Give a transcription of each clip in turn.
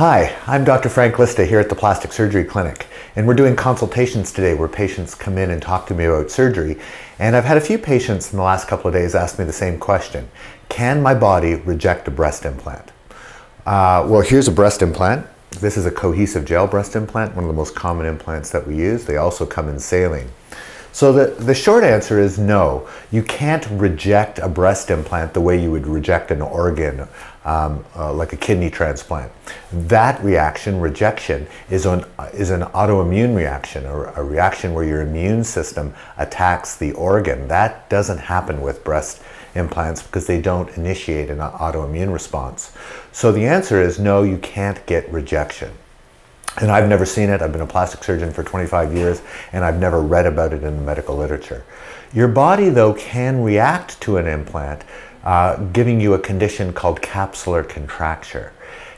Hi, I'm Dr. Frank Lista here at the Plastic Surgery Clinic, and we're doing consultations today where patients come in and talk to me about surgery. And I've had a few patients in the last couple of days ask me the same question. Can my body reject a breast implant? Well, here's a breast implant. This is a cohesive gel breast implant, one of the most common implants that we use. They also come in saline. So the short answer is no. You can't reject a breast implant the way you would reject an organ, like a kidney transplant. That reaction, rejection, is an autoimmune reaction, or a reaction where your immune system attacks the organ. That doesn't happen with breast implants because they don't initiate an autoimmune response. So the answer is no, you can't get rejection. And I've never seen it. I've been a plastic surgeon for 25 years, and I've never read about it in the medical literature. Your body, though, can react to an implant, giving you a condition called capsular contracture.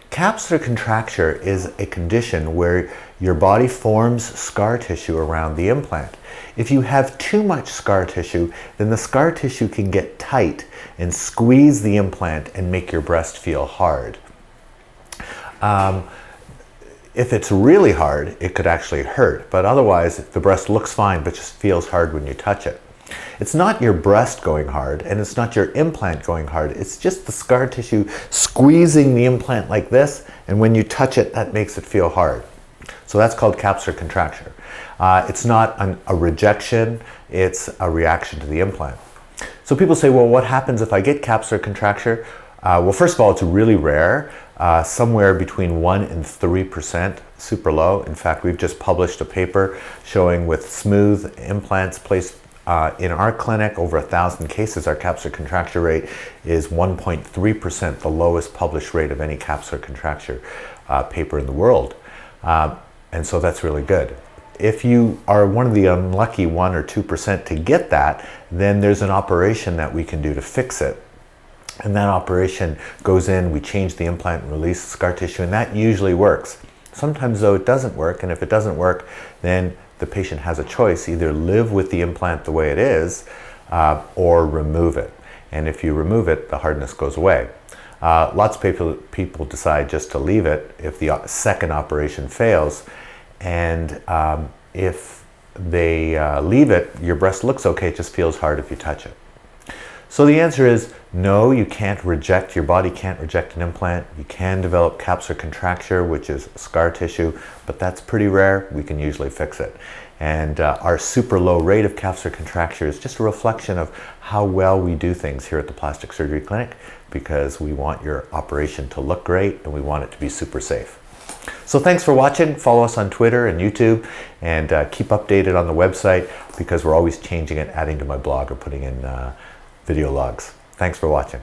Capsular contracture is a condition where your body forms scar tissue around the implant. If you have too much scar tissue, then the scar tissue can get tight and squeeze the implant and make your breast feel hard. If it's really hard, it could actually hurt, but otherwise the breast looks fine but just feels hard when you touch it. It's not your breast going hard, and it's not your implant going hard. It's just the scar tissue squeezing the implant like this, and when you touch it, that makes it feel hard. So that's called capsular contracture. It's not a rejection, it's a reaction to the implant. So people say, well, what happens if I get capsular contracture? Well, first of all, it's really rare. Somewhere between 1% and 3%, super low. In fact, we've just published a paper showing with smooth implants placed in our clinic, over 1,000 cases, our capsular contracture rate is 1.3%, the lowest published rate of any capsular contracture paper in the world. And so that's really good. If you are one of the unlucky 1 or 2% to get that, then there's an operation that we can do to fix it. And that operation goes in, we change the implant and release the scar tissue, and that usually works. Sometimes, though, it doesn't work, and if it doesn't work, then the patient has a choice: either live with the implant the way it is, or remove it. And if you remove it, the hardness goes away. Lots of people decide just to leave it if the second operation fails, and if they leave it, your breast looks okay, it just feels hard if you touch it. So the answer is no, you can't reject, your body can't reject an implant. You can develop capsular contracture, which is scar tissue, but that's pretty rare. We can usually fix it. And our super low rate of capsular contracture is just a reflection of how well we do things here at the Plastic Surgery Clinic, because we want your operation to look great and we want it to be super safe. So thanks for watching. Follow us on Twitter and YouTube, and keep updated on the website, because we're always changing it, adding to my blog, or putting in video logs. Thanks for watching.